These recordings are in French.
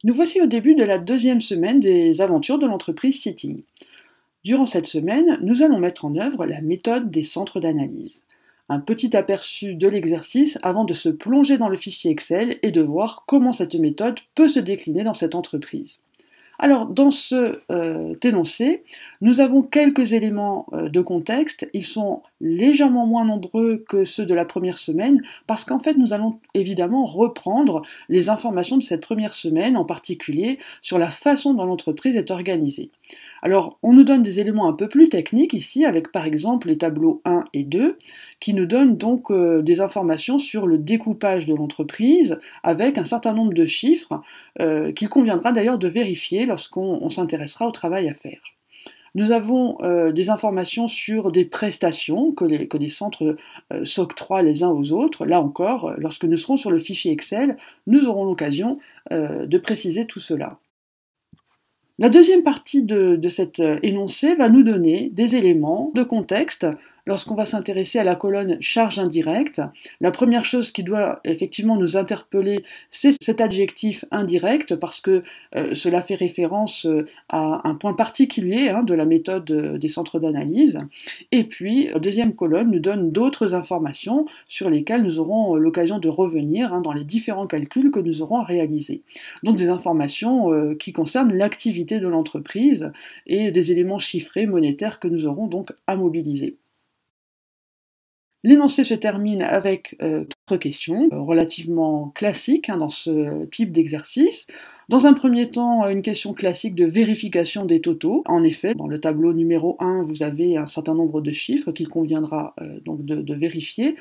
Nous voici au début de la deuxième semaine des aventures de l'entreprise Sitting. Durant cette semaine, nous allons mettre en œuvre la méthode des centres d'analyse. Un petit aperçu de l'exercice avant de se plonger dans le fichier Excel et de voir comment cette méthode peut se décliner dans cette entreprise. Alors, dans ce énoncé, nous avons quelques éléments de contexte. Ils sont légèrement moins nombreux que ceux de la première semaine, parce qu'en fait, nous allons évidemment reprendre les informations de cette première semaine, en particulier sur la façon dont l'entreprise est organisée. Alors, on nous donne des éléments un peu plus techniques ici, avec par exemple les tableaux 1 et 2, qui nous donnent donc des informations sur le découpage de l'entreprise, avec un certain nombre de chiffres qu'il conviendra d'ailleurs de vérifier lorsqu'on s'intéressera au travail à faire. Nous avons des informations sur des prestations que les centres s'octroient les uns aux autres. Là encore, lorsque nous serons sur le fichier Excel, nous aurons l'occasion de préciser tout cela. La deuxième partie de cet énoncé va nous donner des éléments de contexte. Lorsqu'on va s'intéresser à la colonne charge indirecte, la première chose qui doit effectivement nous interpeller, c'est cet adjectif indirect, parce que cela fait référence à un point particulier de la méthode des centres d'analyse. Et puis, la deuxième colonne nous donne d'autres informations sur lesquelles nous aurons l'occasion de revenir dans les différents calculs que nous aurons à réaliser. Donc des informations qui concernent l'activité de l'entreprise et des éléments chiffrés monétaires que nous aurons donc à mobiliser. L'énoncé se termine avec quatre questions relativement classiques dans ce type d'exercice. Dans un premier temps, une question classique de vérification des totaux. En effet, dans le tableau numéro 1, vous avez un certain nombre de chiffres qu'il conviendra donc de vérifier,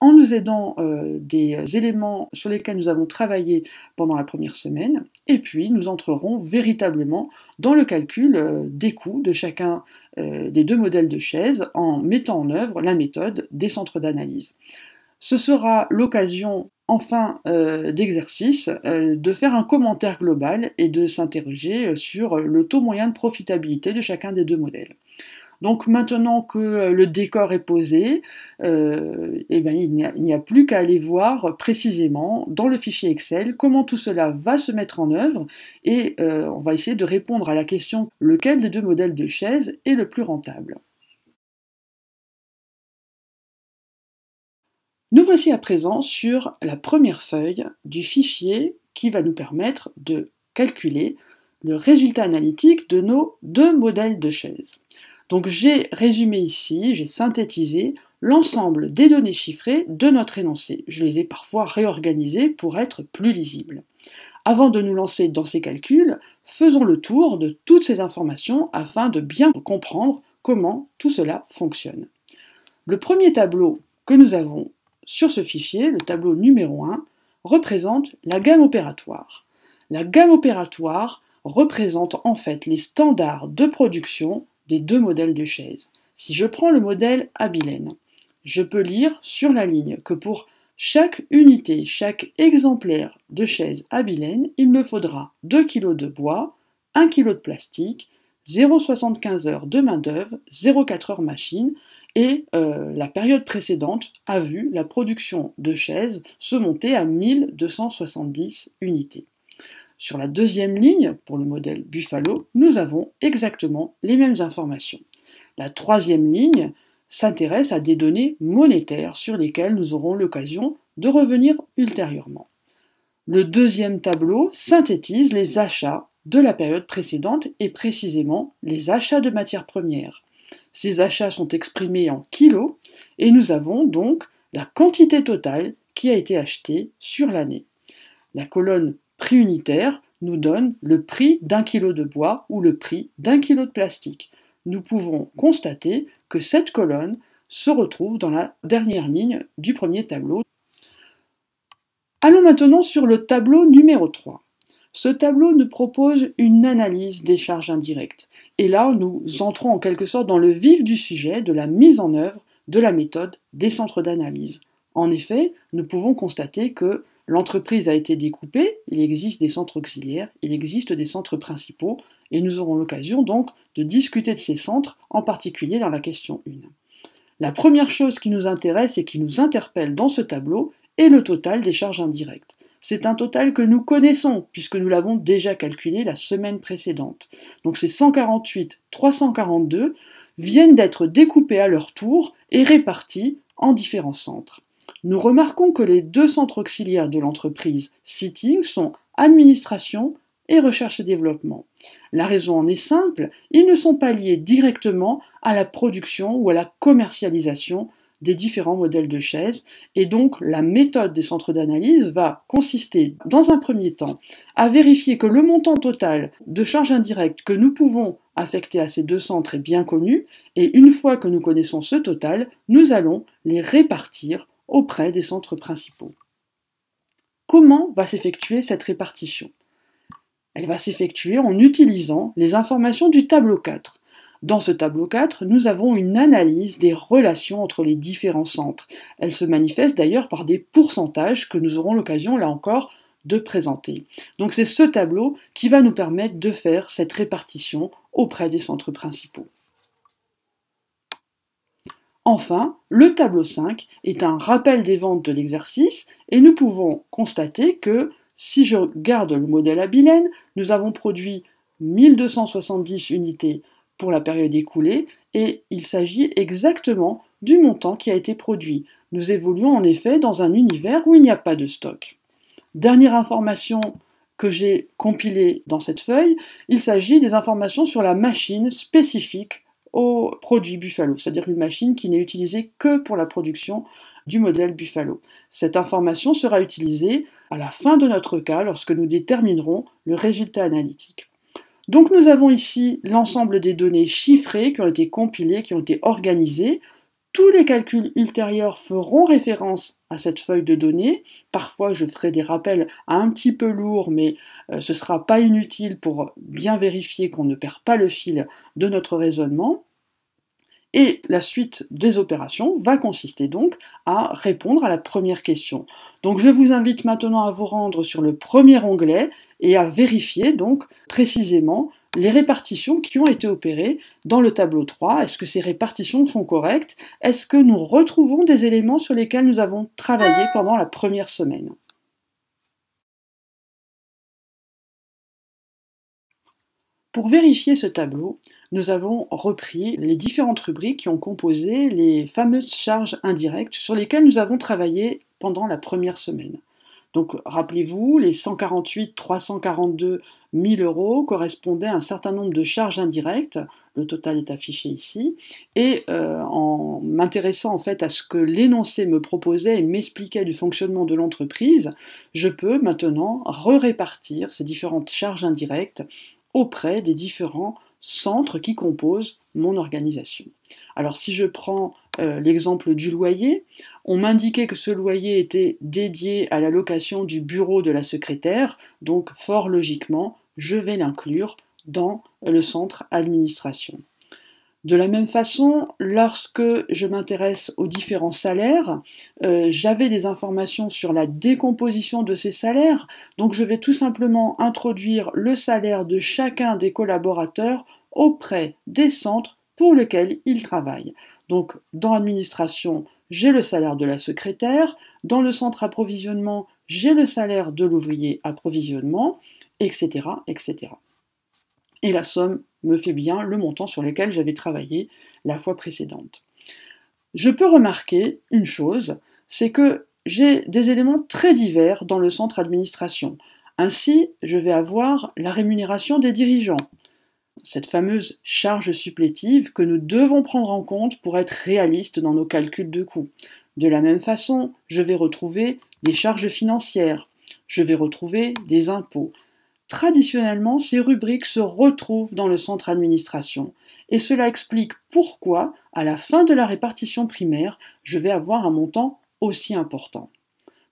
en nous aidant des éléments sur lesquels nous avons travaillé pendant la première semaine, et puis nous entrerons véritablement dans le calcul des coûts de chacun des deux modèles de chaises en mettant en œuvre la méthode des centres d'analyse. Ce sera l'occasion en fin d'exercice de faire un commentaire global et de s'interroger sur le taux moyen de profitabilité de chacun des deux modèles. Donc maintenant que le décor est posé, il n'y a plus qu'à aller voir précisément dans le fichier Excel comment tout cela va se mettre en œuvre et on va essayer de répondre à la question lequel des deux modèles de chaises est le plus rentable. Nous voici à présent sur la première feuille du fichier qui va nous permettre de calculer le résultat analytique de nos deux modèles de chaises. Donc j'ai résumé ici, j'ai synthétisé l'ensemble des données chiffrées de notre énoncé. Je les ai parfois réorganisées pour être plus lisibles. Avant de nous lancer dans ces calculs, faisons le tour de toutes ces informations afin de bien comprendre comment tout cela fonctionne. Le premier tableau que nous avons sur ce fichier, le tableau numéro 1, représente la gamme opératoire. La gamme opératoire représente en fait les standards de production des deux modèles de chaises. Si je prends le modèle Abilène, je peux lire sur la ligne que pour chaque unité, chaque exemplaire de chaise Abilène, il me faudra 2 kg de bois, 1 kg de plastique, 0,75 heures de main-d'œuvre, 0,4 heures machine, et la période précédente a vu la production de chaises se monter à 1270 unités. Sur la deuxième ligne, pour le modèle Buffalo, nous avons exactement les mêmes informations. La troisième ligne s'intéresse à des données monétaires sur lesquelles nous aurons l'occasion de revenir ultérieurement. Le deuxième tableau synthétise les achats de la période précédente et précisément les achats de matières premières. Ces achats sont exprimés en kilos et nous avons donc la quantité totale qui a été achetée sur l'année. La colonne prix unitaire nous donne le prix d'un kilo de bois ou le prix d'un kilo de plastique. Nous pouvons constater que cette colonne se retrouve dans la dernière ligne du premier tableau. Allons maintenant sur le tableau numéro 3. Ce tableau nous propose une analyse des charges indirectes. Et là, nous entrons en quelque sorte dans le vif du sujet de la mise en œuvre de la méthode des centres d'analyse. En effet, nous pouvons constater que l'entreprise a été découpée, il existe des centres auxiliaires, il existe des centres principaux, et nous aurons l'occasion donc de discuter de ces centres, en particulier dans la question 1. La première chose qui nous intéresse et qui nous interpelle dans ce tableau est le total des charges indirectes. c'est un total que nous connaissons, puisque nous l'avons déjà calculé la semaine précédente. Donc ces 148, 342 viennent d'être découpés à leur tour et répartis en différents centres. Nous remarquons que les deux centres auxiliaires de l'entreprise Seating sont administration et recherche et développement. La raison en est simple, ils ne sont pas liés directement à la production ou à la commercialisation des différents modèles de chaises, et donc la méthode des centres d'analyse va consister, dans un premier temps, à vérifier que le montant total de charges indirectes que nous pouvons affecter à ces deux centres est bien connu, et une fois que nous connaissons ce total, nous allons les répartir auprès des centres principaux. Comment va s'effectuer cette répartition ? Elle va s'effectuer en utilisant les informations du tableau 4. Dans ce tableau 4, nous avons une analyse des relations entre les différents centres. Elle se manifeste d'ailleurs par des pourcentages que nous aurons l'occasion, là encore, de présenter. Donc c'est ce tableau qui va nous permettre de faire cette répartition auprès des centres principaux. Enfin, le tableau 5 est un rappel des ventes de l'exercice et nous pouvons constater que si je garde le modèle à Bilène, nous avons produit 1270 unités pour la période écoulée et il s'agit exactement du montant qui a été produit. Nous évoluons en effet dans un univers où il n'y a pas de stock. Dernière information que j'ai compilée dans cette feuille, il s'agit des informations sur la machine spécifique au produit Buffalo, c'est-à-dire une machine qui n'est utilisée que pour la production du modèle Buffalo. Cette information sera utilisée à la fin de notre cas lorsque nous déterminerons le résultat analytique. Donc nous avons ici l'ensemble des données chiffrées qui ont été compilées, qui ont été organisées. Tous les calculs ultérieurs feront référence à cette feuille de données. Parfois je ferai des rappels un petit peu lourds, mais ce ne sera pas inutile pour bien vérifier qu'on ne perd pas le fil de notre raisonnement. Et la suite des opérations va consister donc à répondre à la première question. Donc je vous invite maintenant à vous rendre sur le premier onglet et à vérifier donc précisément les répartitions qui ont été opérées dans le tableau 3. Est-ce que ces répartitions sont correctes? Est-ce que nous retrouvons des éléments sur lesquels nous avons travaillé pendant la première semaine? Pour vérifier ce tableau, nous avons repris les différentes rubriques qui ont composé les fameuses charges indirectes sur lesquelles nous avons travaillé pendant la première semaine. Donc rappelez-vous, les 148 342 000 euros correspondaient à un certain nombre de charges indirectes, le total est affiché ici, et en m'intéressant en fait à ce que l'énoncé me proposait et m'expliquait du fonctionnement de l'entreprise, je peux maintenant répartir ces différentes charges indirectes auprès des différents centres qui composent mon organisation. Alors si je prends l'exemple du loyer, on m'indiquait que ce loyer était dédié à la location du bureau de la secrétaire, donc fort logiquement, je vais l'inclure dans le centre administration. De la même façon, lorsque je m'intéresse aux différents salaires, j'avais des informations sur la décomposition de ces salaires, donc je vais tout simplement introduire le salaire de chacun des collaborateurs auprès des centres pour lesquels ils travaillent. Donc dans l'administration, j'ai le salaire de la secrétaire, dans le centre approvisionnement, j'ai le salaire de l'ouvrier approvisionnement, etc., etc. Et la somme me fait bien le montant sur lequel j'avais travaillé la fois précédente. Je peux remarquer une chose, c'est que j'ai des éléments très divers dans le centre administration. Ainsi, je vais avoir la rémunération des dirigeants, cette fameuse charge supplétive que nous devons prendre en compte pour être réalistes dans nos calculs de coûts. De la même façon, je vais retrouver des charges financières, je vais retrouver des impôts. Traditionnellement, ces rubriques se retrouvent dans le centre administration, et cela explique pourquoi, à la fin de la répartition primaire, je vais avoir un montant aussi important.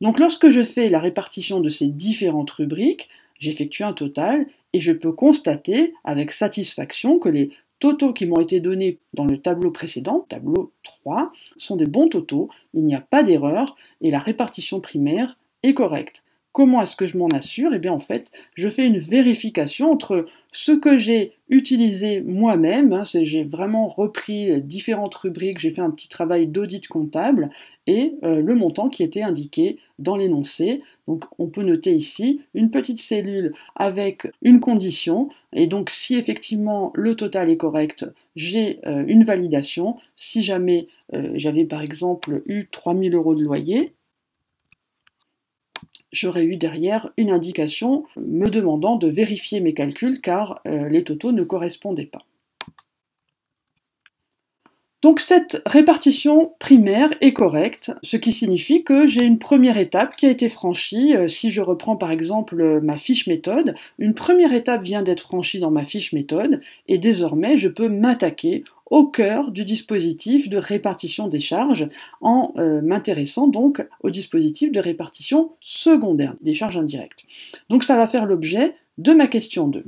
Donc lorsque je fais la répartition de ces différentes rubriques, j'effectue un total, et je peux constater avec satisfaction que les totaux qui m'ont été donnés dans le tableau précédent, tableau 3, sont des bons totaux, il n'y a pas d'erreur, et la répartition primaire est correcte. Comment est-ce que je m'en assure? Eh bien en fait, je fais une vérification entre ce que j'ai utilisé moi-même, hein, j'ai vraiment repris différentes rubriques, j'ai fait un petit travail d'audit comptable, et le montant qui était indiqué dans l'énoncé. Donc on peut noter ici une petite cellule avec une condition, et donc si effectivement le total est correct, j'ai une validation. Si jamais j'avais par exemple eu 3 000 € de loyer, j'aurais eu derrière une indication me demandant de vérifier mes calculs car les totaux ne correspondaient pas. Donc cette répartition primaire est correcte, ce qui signifie que j'ai une première étape qui a été franchie. Si je reprends par exemple ma fiche méthode, une première étape vient d'être franchie dans ma fiche méthode, et désormais je peux m'attaquer au cœur du dispositif de répartition des charges en m'intéressant donc au dispositif de répartition secondaire des charges indirectes. Donc ça va faire l'objet de ma question 2.